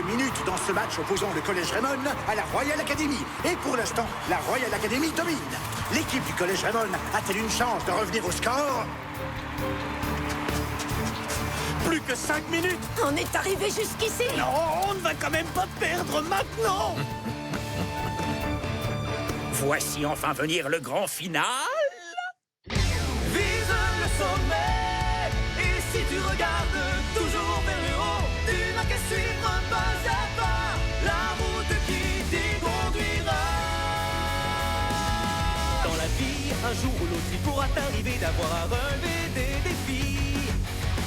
minutes dans ce match opposant le Collège Raymond à la Royal Academy. Et pour l'instant, la Royal Academy domine. L'équipe du Collège Raymond a-t-elle une chance de revenir au score? Plus que 5 minutes. On est arrivé jusqu'ici. Non, on ne va quand même pas perdre maintenant. Voici enfin venir le grand final. Vise le sommet. Et si tu regardes toujours vers le haut, tu n'as qu'à suivre pas à pas la route qui t'y conduira. Dans la vie, un jour ou l'autre, il pourra t'arriver d'avoir à relever des défis.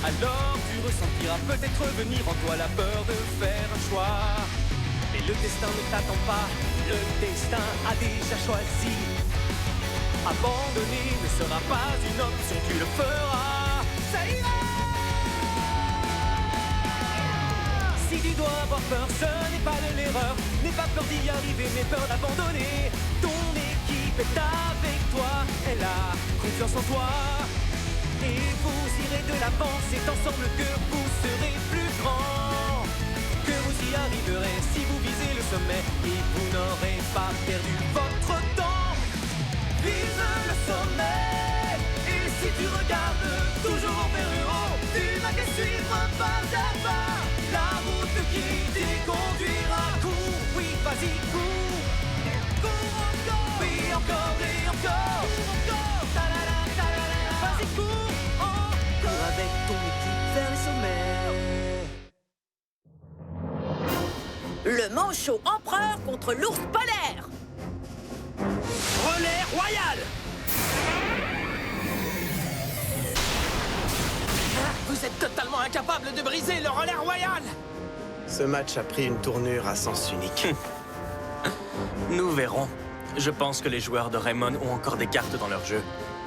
Alors tu ressentiras peut-être venir en toi la peur de faire un choix. Mais le destin ne t'attend pas, le destin a déjà choisi. Abandonner ne sera pas une option, tu le feras, ça ira. Si tu dois avoir peur, ce n'est pas de l'erreur. N'aie pas peur d'y arriver, mais peur d'abandonner. Ton équipe est avec toi, elle a confiance en toi. Et vous irez de l'avant, c'est ensemble que vous serez plus grand. Que vous y arriverez si vous visez le sommet et vous n'aurez pas perdu votre temps. Vise le sommet. Et si tu regardes toujours vers le haut, tu n'as qu'à suivre pas à pas la route qui t'y conduira. Cours, oui, vas-y, cours. Cours encore, oui, encore et encore. Ta-da-da, ta-da-da. Vas-y, cours, cours avec ton équipe vers le sommet. Le manchot empereur contre l'ours polaire. Relais royal. Vous êtes totalement incapable de briser le relais royal. Ce match a pris une tournure à sens unique. Nous verrons. Je pense que les joueurs de Raymond ont encore des cartes dans leur jeu.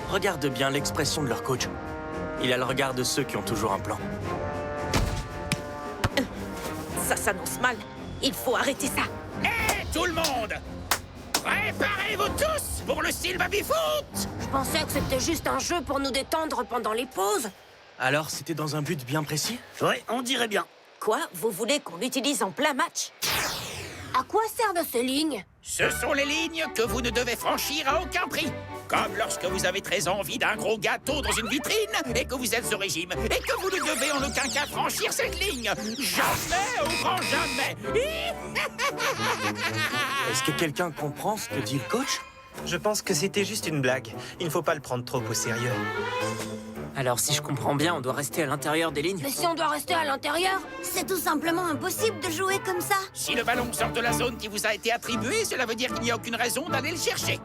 Regarde bien l'expression de leur coach. Il a le regard de ceux qui ont toujours un plan. Ça s'annonce mal. Il faut arrêter ça. Et tout le monde, préparez-vous tous pour le style baby-foot. Je pensais que c'était juste un jeu pour nous détendre pendant les pauses. Alors, c'était dans un but bien précis? Ouais, on dirait bien. Quoi? Vous voulez qu'on l'utilise en plein match? À quoi servent ces lignes? Ce sont les lignes que vous ne devez franchir à aucun prix. Comme lorsque vous avez très envie d'un gros gâteau dans une vitrine et que vous êtes au régime et que vous ne devez en aucun cas franchir cette ligne. Jamais, au grand jamais. Est-ce que quelqu'un comprend ce que dit le coach? Je pense que c'était juste une blague. Il ne faut pas le prendre trop au sérieux. Alors, si je comprends bien, on doit rester à l'intérieur des lignes? Mais si on doit rester à l'intérieur, c'est tout simplement impossible de jouer comme ça. Si le ballon sort de la zone qui vous a été attribuée, cela veut dire qu'il n'y a aucune raison d'aller le chercher.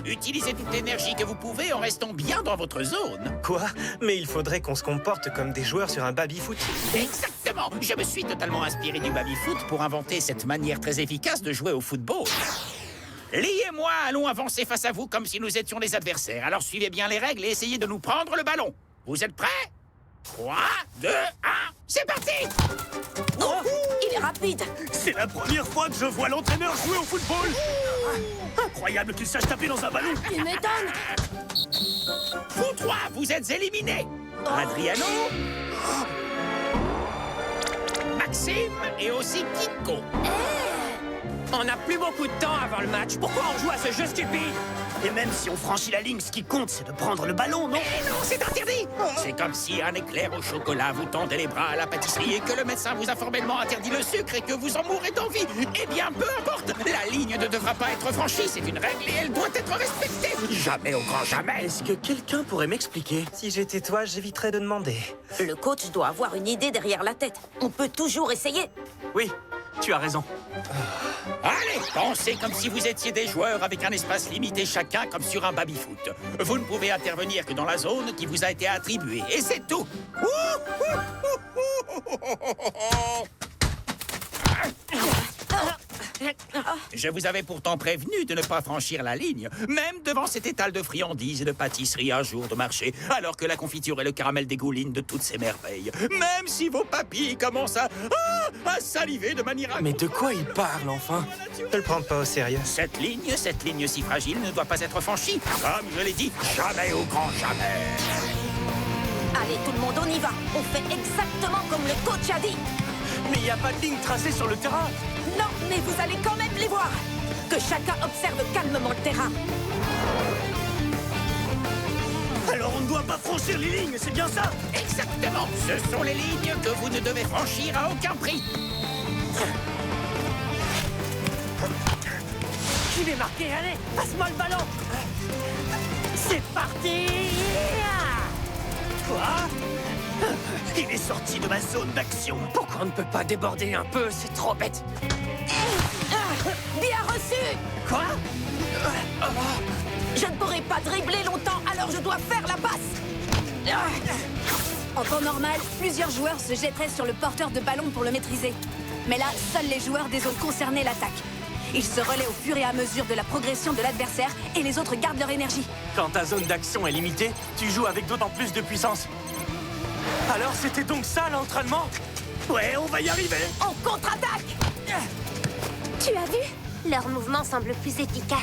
Utilisez toute l'énergie que vous pouvez en restant bien dans votre zone. Quoi? Mais il faudrait qu'on se comporte comme des joueurs sur un baby-foot. Exactement. Je me suis totalement inspiré du baby-foot pour inventer cette manière très efficace de jouer au football. Lee et moi allons avancer face à vous comme si nous étions les adversaires. Alors suivez bien les règles et essayez de nous prendre le ballon. Vous êtes prêts? 3, 2, 1, c'est parti! Oh, il est rapide. C'est la première fois que je vois l'entraîneur jouer au football. Incroyable qu'il sache taper dans un ballon. Tu m'étonnes. Vous trois, vous êtes éliminés. Adriano, Maxime et aussi Kiko. On n'a plus beaucoup de temps avant le match. Pourquoi on joue à ce jeu stupide? Et même si on franchit la ligne, ce qui compte, c'est de prendre le ballon, non? Mais non, c'est interdit! C'est comme si un éclair au chocolat vous tendait les bras à la pâtisserie et que le médecin vous a formellement interdit le sucre et que vous en mourrez d'envie. Eh bien, peu importe, la ligne ne devra pas être franchie, c'est une règle et elle doit être respectée. Jamais au grand jamais. Est-ce que quelqu'un pourrait m'expliquer? Si j'étais toi, j'éviterais de demander. Le coach doit avoir une idée derrière la tête. On peut toujours essayer. Oui, tu as raison. Allez, pensez comme si vous étiez des joueurs avec un espace limité chacun comme sur un baby-foot. Vous ne pouvez intervenir que dans la zone qui vous a été attribuée. Et c'est tout. Je vous avais pourtant prévenu de ne pas franchir la ligne, même devant cet étal de friandises et de pâtisseries un jour de marché, alors que la confiture et le caramel dégoulinent de toutes ces merveilles. Même si vos papilles commencent à saliver de manière... Mais de quoi il parle, enfin? Ne le prends pas au sérieux. Cette ligne si fragile ne doit pas être franchie. Comme je l'ai dit, jamais au grand jamais. Allez, tout le monde, on y va. On fait exactement comme le coach a dit. Mais il n'y a pas de ligne tracée sur le terrain. Non, mais vous allez quand même les voir. Que chacun observe calmement le terrain. Alors on ne doit pas franchir les lignes, c'est bien ça? Exactement. Ce sont les lignes que vous ne devez franchir à aucun prix. Je vais marquer, allez, passe-moi le ballon. C'est parti. Quoi? Il est sorti de ma zone d'action. Pourquoi on ne peut pas déborder un peu? C'est trop bête. Bien reçu. Quoi? Je ne pourrai pas dribbler longtemps, alors je dois faire la passe. En temps normal, plusieurs joueurs se jetteraient sur le porteur de ballon pour le maîtriser. Mais là, seuls les joueurs des zones concernées l'attaquent. Ils se relaient au fur et à mesure de la progression de l'adversaire et les autres gardent leur énergie. Quand ta zone d'action est limitée, tu joues avec d'autant plus de puissance. Alors c'était donc ça l'entraînement? Ouais, on va y arriver. On contre-attaque. Tu as vu? Leur mouvement semble plus efficace.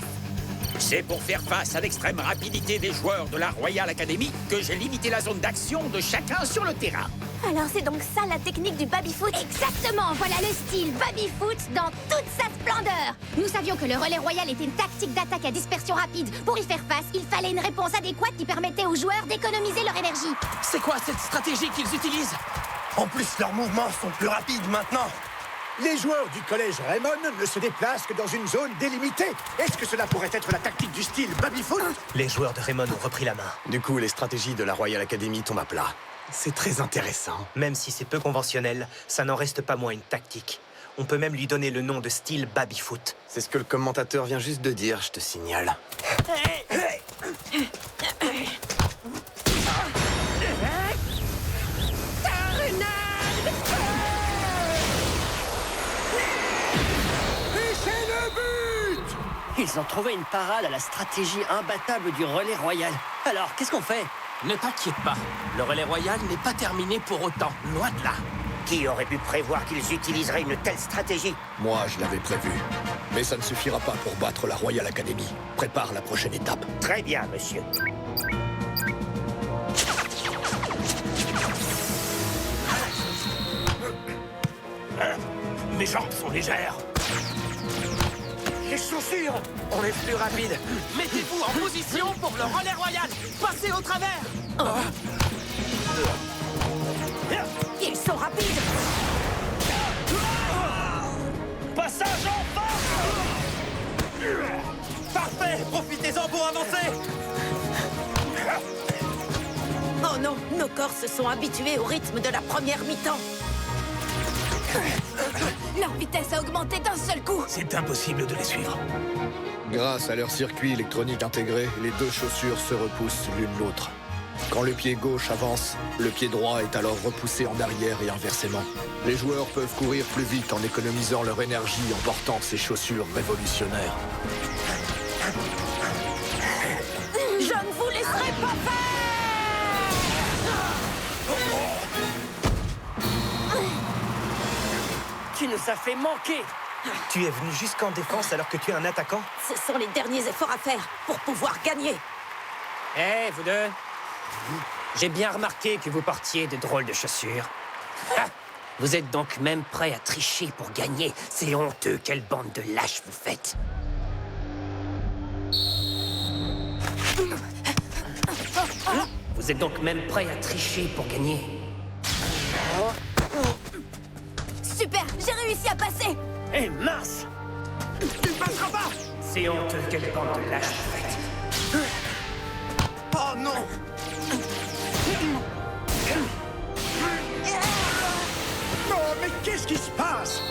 C'est pour faire face à l'extrême rapidité des joueurs de la Royal Academy que j'ai limité la zone d'action de chacun sur le terrain. Alors c'est donc ça la technique du baby-foot? Exactement, voilà le style baby-foot dans toute sa splendeur. Nous savions que le relais royal était une tactique d'attaque à dispersion rapide. Pour y faire face, il fallait une réponse adéquate qui permettait aux joueurs d'économiser leur énergie. C'est quoi cette stratégie qu'ils utilisent? En plus, leurs mouvements sont plus rapides maintenant. Les joueurs du collège Raymond ne se déplacent que dans une zone délimitée. Est-ce que cela pourrait être la tactique du style baby-foot? Les joueurs de Raymond ont repris la main. Du coup, les stratégies de la Royal Academy tombent à plat. C'est très intéressant. Même si c'est peu conventionnel, ça n'en reste pas moins une tactique. On peut même lui donner le nom de style baby-foot. C'est ce que le commentateur vient juste de dire, je te signale. Ils ont trouvé une parade à la stratégie imbattable du relais royal. Alors, qu'est-ce qu'on fait? Ne t'inquiète pas, le relais royal n'est pas terminé pour autant, loin de là. Qui aurait pu prévoir qu'ils utiliseraient une telle stratégie? Moi, je l'avais prévu. Mais ça ne suffira pas pour battre la Royal Academy. Prépare la prochaine étape. Très bien, monsieur. Mes jambes sont légères. Les chaussures! On est plus rapide. Mettez-vous en position pour le relais royal. Passez au travers. Ils sont rapides. Passage en force! Parfait! Profitez-en pour avancer! Oh non, nos corps se sont habitués au rythme de la première mi-temps. Leur vitesse a augmenté d'un seul coup. C'est impossible de les suivre. Grâce à leur circuit électronique intégré, les deux chaussures se repoussent l'une l'autre. Quand le pied gauche avance, le pied droit est alors repoussé en arrière et inversement. Les joueurs peuvent courir plus vite en économisant leur énergie en portant ces chaussures révolutionnaires. Je ne vous laisserai pas faire! Tu nous as fait manquer. Tu es venu jusqu'en défense alors que tu es un attaquant? Ce sont les derniers efforts à faire pour pouvoir gagner. Eh, vous deux. J'ai bien remarqué que vous portiez de drôles de chaussures. Ah, vous êtes donc même prêts à tricher pour gagner. C'est honteux, quelle bande de lâches vous faites. Vous êtes donc même prêts à tricher pour gagner. Super, j'ai réussi à passer. Eh mince! Tu ne passeras pas! C'est honteux, quelle bande de lâches vous faites. Oh non! Oh, mais qu'est-ce qui se passe?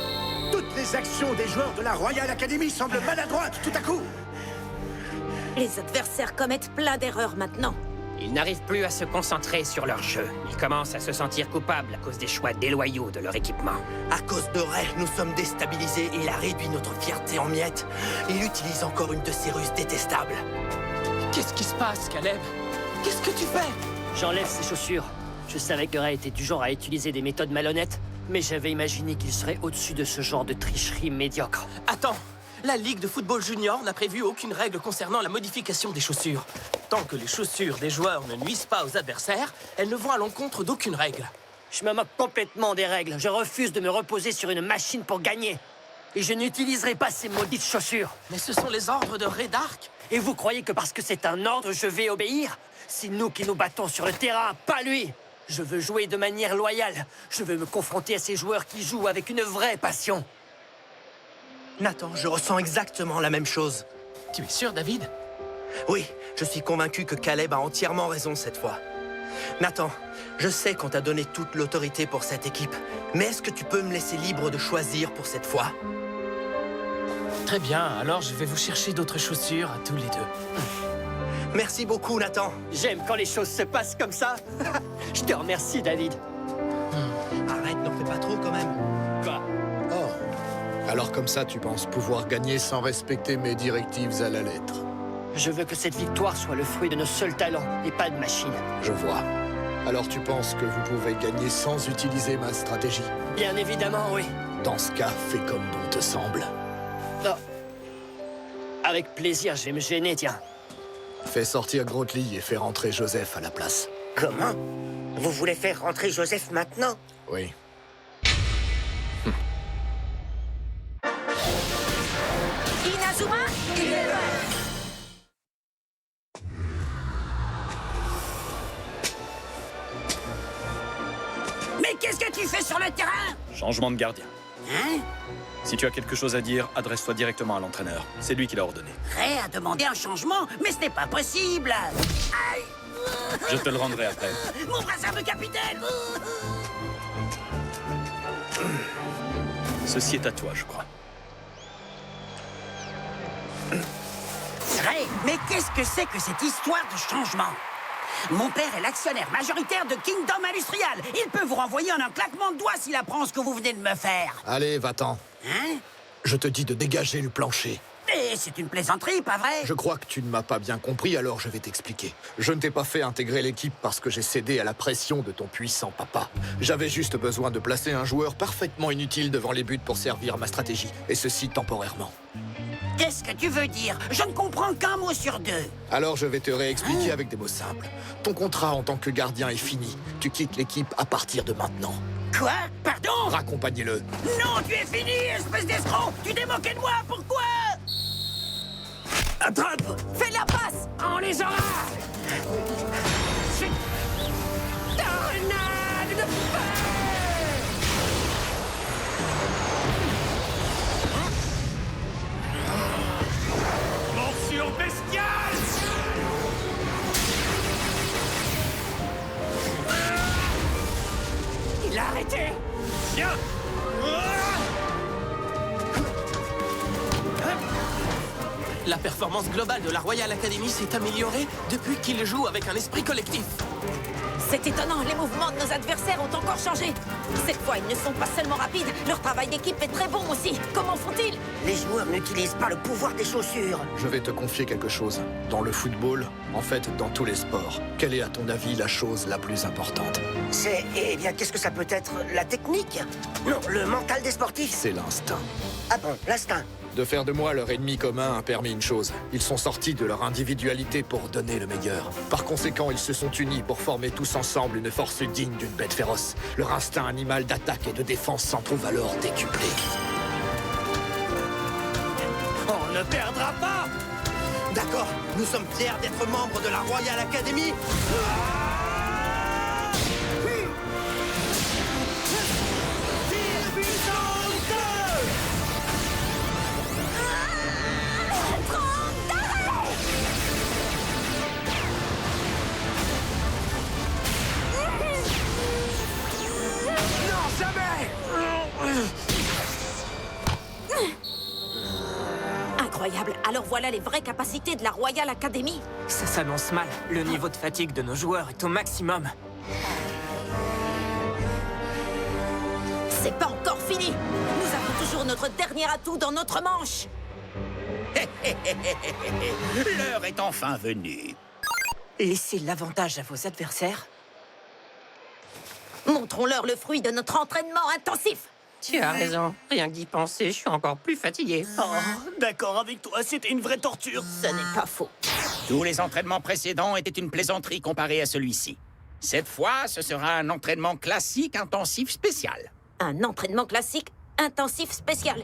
Toutes les actions des joueurs de la Royal Academy semblent maladroites tout à coup. Les adversaires commettent plein d'erreurs maintenant. Ils n'arrivent plus à se concentrer sur leur jeu. Ils commencent à se sentir coupables à cause des choix déloyaux de leur équipement. À cause de Ray, nous sommes déstabilisés et il a réduit notre fierté en miettes. Il utilise encore une de ses ruses détestables. Qu'est-ce qui se passe, Caleb? Qu'est-ce que tu fais? J'enlève ces chaussures. Je savais que Ray était du genre à utiliser des méthodes malhonnêtes, mais j'avais imaginé qu'il serait au-dessus de ce genre de tricherie médiocre. Attends, la Ligue de football junior n'a prévu aucune règle concernant la modification des chaussures. Tant que les chaussures des joueurs ne nuisent pas aux adversaires, elles ne vont à l'encontre d'aucune règle. Je me moque complètement des règles. Je refuse de me reposer sur une machine pour gagner. Et je n'utiliserai pas ces maudites chaussures. Mais ce sont les ordres de Redark. Et vous croyez que parce que c'est un ordre, je vais obéir? C'est nous qui nous battons sur le terrain, pas lui. Je veux jouer de manière loyale. Je veux me confronter à ces joueurs qui jouent avec une vraie passion. Nathan, je ressens exactement la même chose. Tu es sûr, David? Oui, je suis convaincu que Caleb a entièrement raison cette fois. Nathan, je sais qu'on t'a donné toute l'autorité pour cette équipe, mais est-ce que tu peux me laisser libre de choisir pour cette fois? Très bien, alors je vais vous chercher d'autres chaussures à tous les deux. Merci beaucoup, Nathan. J'aime quand les choses se passent comme ça. Je te remercie, David. Arrête, n'en fais pas trop quand même. Quoi? Oh. Alors comme ça, tu penses pouvoir gagner sans respecter mes directives à la lettre. Je veux que cette victoire soit le fruit de nos seuls talents et pas de machine. Je vois. Alors tu penses que vous pouvez gagner sans utiliser ma stratégie? Bien évidemment, oui. Dans ce cas, fais comme bon te semble. Non. Avec plaisir, je vais me gêner, tiens. Fais sortir Grotli et fais rentrer Joseph à la place. Comment? Vous voulez faire rentrer Joseph maintenant? Oui. Inazuma, il est là. Mais qu'est-ce que tu fais sur le terrain? Changement de gardien. Hein? Si tu as quelque chose à dire, adresse-toi directement à l'entraîneur. C'est lui qui l'a ordonné. Prêt à demander un changement? Mais ce n'est pas possible. Aïe! Je te le rendrai après. Mon brassard de capitaine! Ceci est à toi, je crois. Ray, mais qu'est-ce que c'est que cette histoire de changement? Mon père est l'actionnaire majoritaire de Kingdom Industrial. Il peut vous renvoyer en un claquement de doigts s'il apprend ce que vous venez de me faire. Allez, va-t'en. Hein? Je te dis de dégager le plancher. Et c'est une plaisanterie, pas vrai? Je crois que tu ne m'as pas bien compris, alors je vais t'expliquer. Je ne t'ai pas fait intégrer l'équipe parce que j'ai cédé à la pression de ton puissant papa. J'avais juste besoin de placer un joueur parfaitement inutile devant les buts pour servir ma stratégie, et ceci temporairement. Qu'est-ce que tu veux dire? Je ne comprends qu'un mot sur deux. Alors je vais te réexpliquer avec des mots simples. Ton contrat en tant que gardien est fini. Tu quittes l'équipe à partir de maintenant. Quoi? Pardon? Raccompagnez-le. Non, tu es fini, espèce d'escroc! Tu t'es moqué de moi, pourquoi? Attrape! Fais la passe! On les aura! Tornade de feu! Morsure bestiale! Il a arrêté! Viens! La performance globale de la Royal Academy s'est améliorée depuis qu'il joue avec un esprit collectif. C'est étonnant, les mouvements de nos adversaires ont encore changé. Cette fois, ils ne sont pas seulement rapides, leur travail d'équipe est très bon aussi. Comment font-ils? Les joueurs n'utilisent pas le pouvoir des chaussures. Je vais te confier quelque chose. Dans le football, en fait, dans tous les sports, quelle est à ton avis la chose la plus importante? C'est... Eh bien, qu'est-ce que ça peut être? La technique? Non, le mental des sportifs? C'est l'instinct. Ah bon, l'instinct. De faire de moi leur ennemi commun a permis une chose. Ils sont sortis de leur individualité pour donner le meilleur. Par conséquent, ils se sont unis pour former tous ensemble une force digne d'une bête féroce. Leur instinct animal d'attaque et de défense s'en trouve alors décuplé. On ne perdra pas! D'accord, nous sommes fiers d'être membres de la Royal Academy. Incroyable. Alors voilà les vraies capacités de la Royal Academy. Ça s'annonce mal. Le niveau de fatigue de nos joueurs est au maximum. C'est pas encore fini. Nous avons toujours notre dernier atout dans notre manche. L'heure est enfin venue. Laissez l'avantage à vos adversaires. Montrons-leur le fruit de notre entraînement intensif. Tu as raison. Rien que d'y penser, je suis encore plus fatigué. Oh, d'accord avec toi, c'était une vraie torture. Ce n'est pas faux. Tous les entraînements précédents étaient une plaisanterie comparée à celui-ci. Cette fois, ce sera un entraînement classique intensif spécial. Un entraînement classique intensif spécial.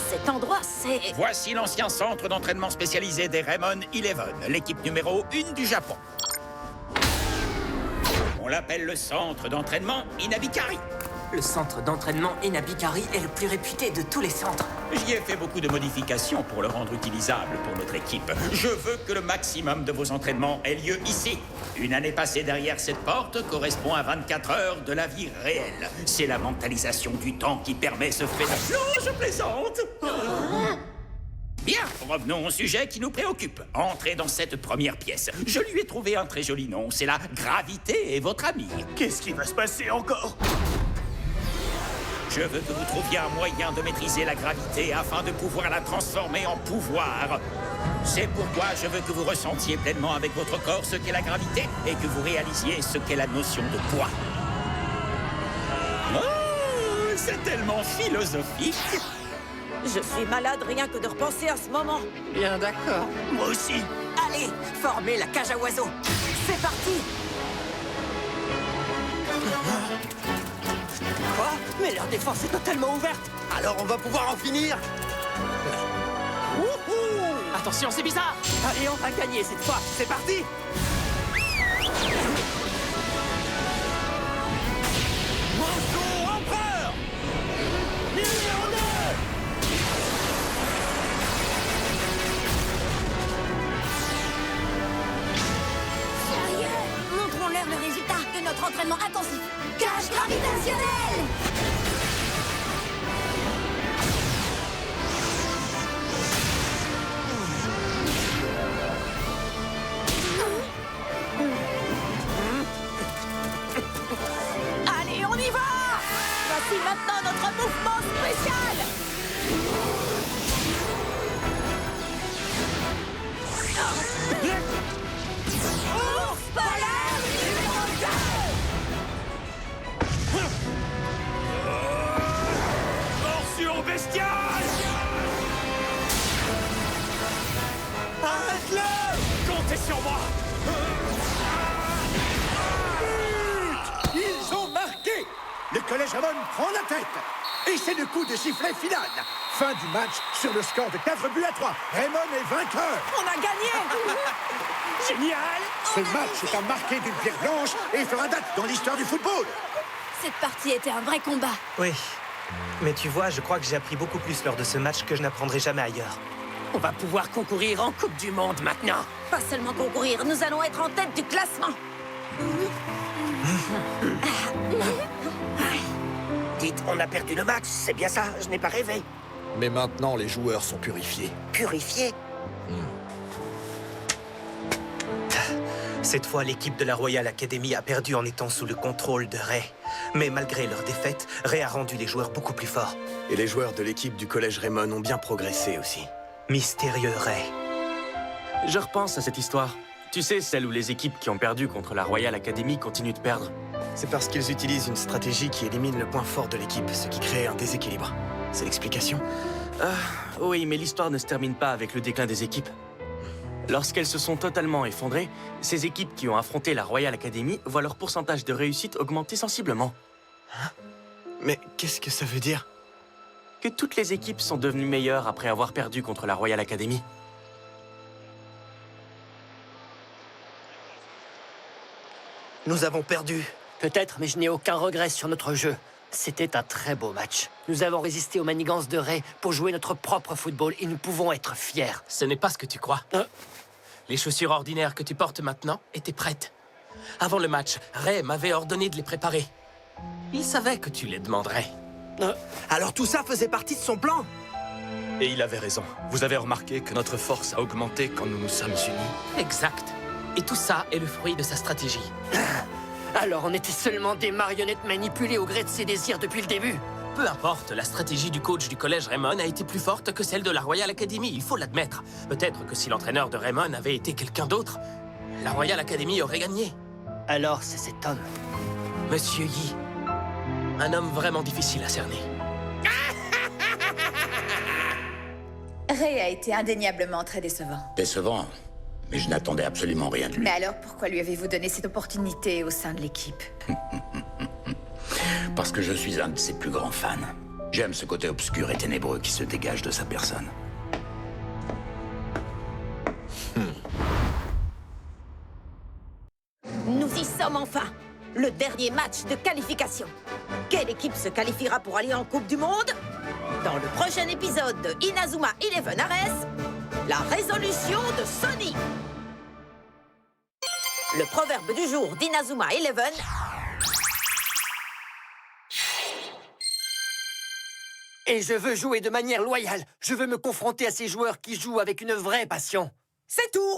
Cet endroit, c'est... Voici l'ancien centre d'entraînement spécialisé des Raymond 11, l'équipe numéro 1 du Japon. On l'appelle le centre d'entraînement Inabikari. Le centre d'entraînement Inabikari est le plus réputé de tous les centres. J'y ai fait beaucoup de modifications pour le rendre utilisable pour notre équipe. Je veux que le maximum de vos entraînements ait lieu ici. Une année passée derrière cette porte correspond à 24 heures de la vie réelle. C'est la mentalisation du temps qui permet ce phénomène. Non, je plaisante. Bien, revenons au sujet qui nous préoccupe. Entrez dans cette première pièce. Je lui ai trouvé un très joli nom. C'est la gravité et votre ami. Qu'est-ce qui va se passer encore? Je veux que vous trouviez un moyen de maîtriser la gravité afin de pouvoir la transformer en pouvoir. C'est pourquoi je veux que vous ressentiez pleinement avec votre corps ce qu'est la gravité et que vous réalisiez ce qu'est la notion de poids. Oh, c'est tellement philosophique. Je suis malade rien que de repenser à ce moment. Bien d'accord. Moi aussi. Allez, formez la cage à oiseaux. C'est parti. Quoi? Mais leur défense est totalement ouverte. Alors on va pouvoir en finir. Wouhou! Attention, c'est bizarre. Allez, on va gagner cette fois. C'est parti. Bonjour, empereur! Numéro 2! Sérieux? Montrons-leur le résultat de notre entraînement intensif. Cage gravitationnelle! Allez, on y va! Voici maintenant notre mouvement spécial! Ours polaire numéro 2! Morsure bestiale! Arrête-le! Comptez sur moi! Ils ont marqué! Le collège Raymond prend la tête! Et c'est le coup de sifflet final! Fin du match sur le score de 4 buts à 3. Raymond est vainqueur! On a gagné! Génial! Ce match est à marquer d'une pierre blanche et fera date dans l'histoire du football! Cette partie était un vrai combat. Oui. Mais tu vois, je crois que j'ai appris beaucoup plus lors de ce match que je n'apprendrai jamais ailleurs. On va pouvoir concourir en Coupe du Monde maintenant. Pas seulement concourir, nous allons être en tête du classement. Dites, on a perdu le match, c'est bien ça, je n'ai pas rêvé. Mais maintenant, les joueurs sont purifiés. Purifié? Cette fois, l'équipe de la Royal Academy a perdu en étant sous le contrôle de Ray. Mais malgré leur défaite, Ray a rendu les joueurs beaucoup plus forts. Et les joueurs de l'équipe du collège Raymond ont bien progressé aussi. Mystérieux Ray. Je repense à cette histoire. Tu sais, celle où les équipes qui ont perdu contre la Royal Academy continuent de perdre. C'est parce qu'ils utilisent une stratégie qui élimine le point fort de l'équipe, ce qui crée un déséquilibre. C'est l'explication? Oui, mais l'histoire ne se termine pas avec le déclin des équipes. Lorsqu'elles se sont totalement effondrées, ces équipes qui ont affronté la Royal Academy voient leur pourcentage de réussite augmenter sensiblement. Hein? Mais qu'est-ce que ça veut dire? Que toutes les équipes sont devenues meilleures après avoir perdu contre la Royal Academy. Nous avons perdu. Peut-être, mais je n'ai aucun regret sur notre jeu. C'était un très beau match. Nous avons résisté aux manigances de Ray pour jouer notre propre football et nous pouvons être fiers. Ce n'est pas ce que tu crois. Les chaussures ordinaires que tu portes maintenant étaient prêtes. Avant le match, Ray m'avait ordonné de les préparer. Il savait que tu les demanderais. Alors tout ça faisait partie de son plan? Et il avait raison. Vous avez remarqué que notre force a augmenté quand nous nous sommes unis. Exact. Et tout ça est le fruit de sa stratégie. Alors on était seulement des marionnettes manipulées au gré de ses désirs depuis le début. Peu importe, la stratégie du coach du collège Raymond a été plus forte que celle de la Royal Academy, il faut l'admettre. Peut-être que si l'entraîneur de Raymond avait été quelqu'un d'autre, la Royal Academy aurait gagné. Alors c'est cet homme. Monsieur Yi. Un homme vraiment difficile à cerner. Ray a été indéniablement très décevant. Décevant. Mais je n'attendais absolument rien de lui. Mais alors, pourquoi lui avez-vous donné cette opportunité au sein de l'équipe? Parce que je suis un de ses plus grands fans. J'aime ce côté obscur et ténébreux qui se dégage de sa personne. Nous y sommes enfin. Le dernier match de qualification. Quelle équipe se qualifiera pour aller en Coupe du Monde? Dans le prochain épisode de Inazuma Eleven Ares, la résolution de Sony. Le proverbe du jour d'Inazuma Eleven. Et je veux jouer de manière loyale. Je veux me confronter à ces joueurs qui jouent avec une vraie passion. C'est tout.